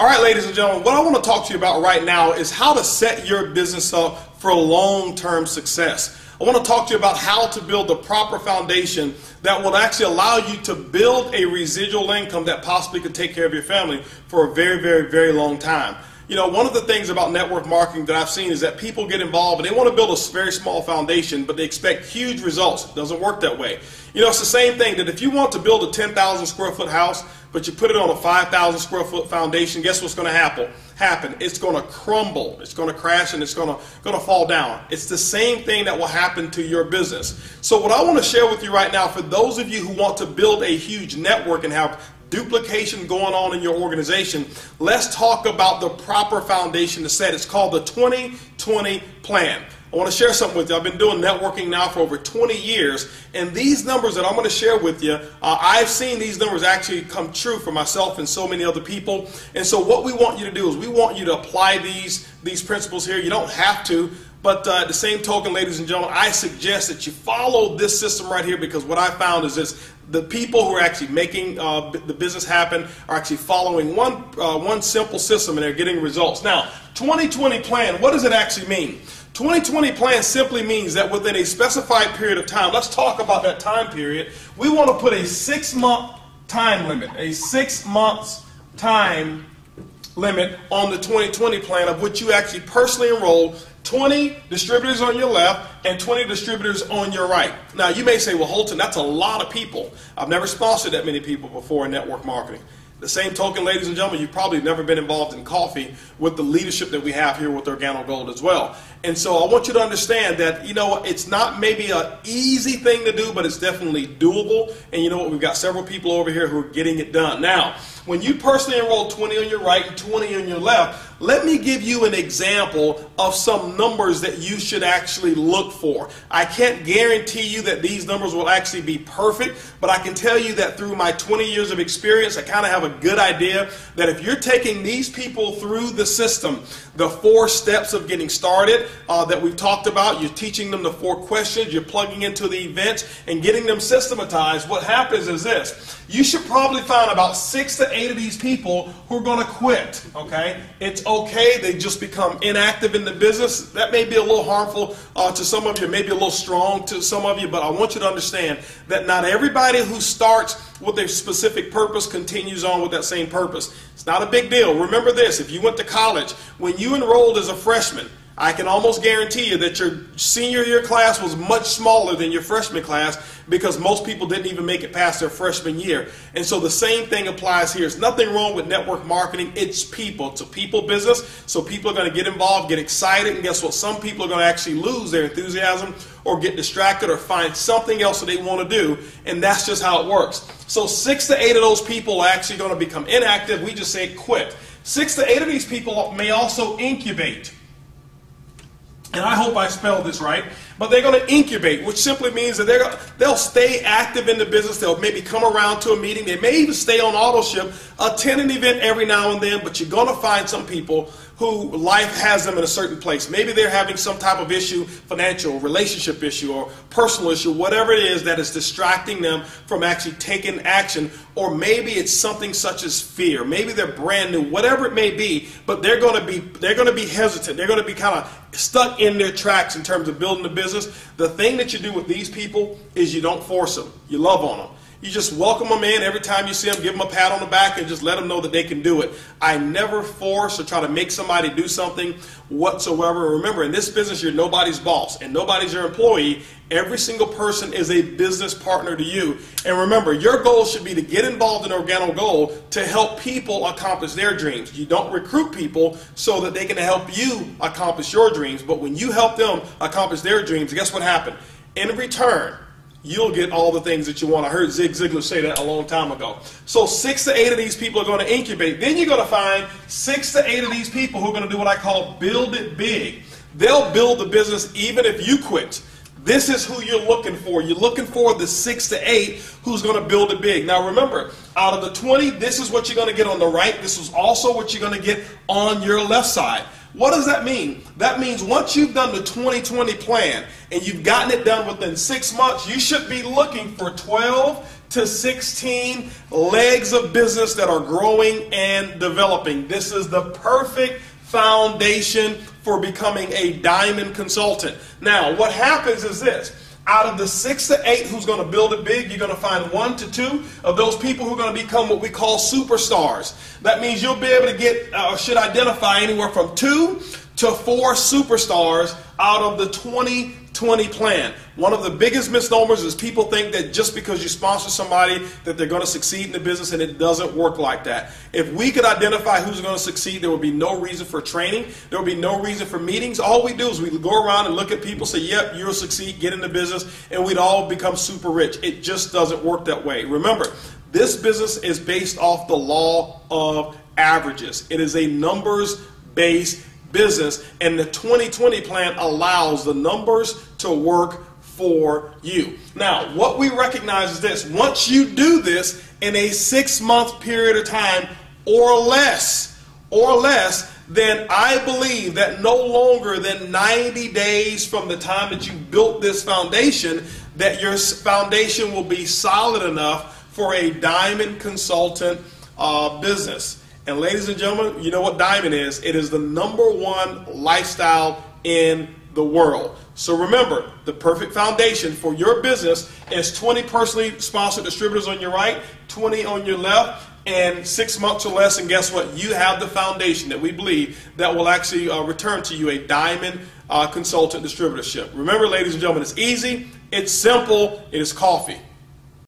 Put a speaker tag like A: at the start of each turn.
A: All right, ladies and gentlemen, what I want to talk to you about right now is how to set your business up for long-term success. I want to talk to you about how to build the proper foundation that will actually allow you to build a residual income that possibly could take care of your family for a very, very, very long time. You know, one of the things about network marketing that I've seen is that people get involved and they want to build a very small foundation, but they expect huge results. It doesn't work that way. You know, it's the same thing that if you want to build a 10,000 square foot house, but you put it on a 5,000 square foot foundation, guess what's going to happen? It's going to crumble, it's going to crash, and it's going to fall down. It's the same thing that will happen to your business. So what I want to share with you right now, for those of you who want to build a huge network and have duplication going on in your organization, let's talk about the proper foundation to set. It's called the 2020 plan. I want to share something with you. I've been doing networking now for over 20 years, and these numbers that I'm going to share with you, I've seen these numbers actually come true for myself and so many other people. And so what we want you to do is we want you to apply these principles here. You don't have to, but at the same token, ladies and gentlemen, I suggest that you follow this system right here, because what I found is this: the people who are actually making the business happen are actually following one simple system, and they're getting results. Now, 2020 plan, what does it actually mean? 2020 plan simply means that within a specified period of time, let's talk about that time period, we want to put a 6-month time limit, a 6 months time limit on the 2020 plan, of which you actually personally enroll 20 distributors on your left and 20 distributors on your right. Now, you may say, well, Holton, that's a lot of people. I've never sponsored that many people before in network marketing. The same token, ladies and gentlemen, you've probably never been involved in coffee with the leadership that we have here with Organo Gold as well. And so I want you to understand that, you know, it's not maybe an easy thing to do, but it's definitely doable. And you know what? We've got several people over here who are getting it done. Now, when you personally enroll 20 on your right and 20 on your left, let me give you an example of some numbers that you should actually look for. I can't guarantee you that these numbers will actually be perfect, but I can tell you that through my 20 years of experience, I kind of have a good idea that if you're taking these people through the system, the 4 steps of getting started that we've talked about, you're teaching them the 4 questions, you're plugging into the events and getting them systematized, what happens is this: you should probably find about 6 to 8 of these people who are going to quit, okay? It's okay, they just become inactive in the business. That may be a little harmful to some of you, maybe a little strong to some of you, but I want you to understand that not everybody who starts with a specific purpose continues on with that same purpose. It's not a big deal. Remember this: if you went to college, when you enrolled as a freshman, I can almost guarantee you that your senior year class was much smaller than your freshman class, because most people didn't even make it past their freshman year. And so the same thing applies here. There's nothing wrong with network marketing. It's people. It's a people business. So people are going to get involved, get excited, and guess what? Some people are going to actually lose their enthusiasm or get distracted or find something else that they want to do, and that's just how it works. So 6 to 8 of those people are actually going to become inactive. We just say quit. 6 to 8 of these people may also incubate. And I hope I spelled this right, but they're going to incubate, which simply means that they'll stay active in the business. They'll maybe come around to a meeting. They may even stay on auto ship, attend an event every now and then, but you're going to find some people who life has them in a certain place. Maybe they're having some type of issue, financial, relationship issue, or personal issue, whatever it is that is distracting them from actually taking action. Or maybe it's something such as fear. Maybe they're brand new, whatever it may be, but they're going to be hesitant. They're going to be kind of stuck in their tracks in terms of building the business. The thing that you do with these people is you don't force them. You love on them. You just welcome them in. Every time you see them, give them a pat on the back and just let them know that they can do it. I never force or try to make somebody do something whatsoever. Remember, in this business, you're nobody's boss and nobody's your employee. Every single person is a business partner to you. And remember, your goal should be to get involved in Organo Gold to help people accomplish their dreams. You don't recruit people so that they can help you accomplish your dreams. But when you help them accomplish their dreams, guess what happened? In return, you'll get all the things that you want. I heard Zig Ziglar say that a long time ago. So 6 to 8 of these people are going to incubate. Then you're going to find 6 to 8 of these people who are going to do what I call build it big. They'll build the business even if you quit. This is who you're looking for. You're looking for the 6 to 8 who's going to build it big. Now remember, out of the 20, this is what you're going to get on the right. This is also what you're going to get on your left side. What does that mean? That means once you've done the 2020 plan and you've gotten it done within 6 months, you should be looking for 12 to 16 legs of business that are growing and developing. This is the perfect foundation for becoming a diamond consultant. Now, what happens is this. Out of the 6 to 8 who's going to build it big, you're going to find 1 to 2 of those people who are going to become what we call superstars. That means you'll be able to get, should identify anywhere from 2 to 4 superstars out of the 2020 plan. One of the biggest misnomers is people think that just because you sponsor somebody that they're going to succeed in the business, and it doesn't work like that. If we could identify who's going to succeed, there would be no reason for training. There would be no reason for meetings. All we do is we go around and look at people, say, yep, you'll succeed, get in the business, and we'd all become super rich. It just doesn't work that way. Remember, this business is based off the law of averages. It is a numbers-based business, and the 2020 plan allows the numbers to work for you. Now, what we recognize is this. Once you do this in a 6-month period of time or less, then I believe that no longer than 90 days from the time that you built this foundation, that your foundation will be solid enough for a diamond consultant business. And ladies and gentlemen, you know what diamond is. It is the #1 lifestyle in the world. So remember, the perfect foundation for your business is 20 personally sponsored distributors on your right, 20 on your left, and 6 months or less. And guess what? You have the foundation that we believe that will actually return to you a diamond consultant distributorship. Remember, ladies and gentlemen, it's easy, it's simple, it is coffee.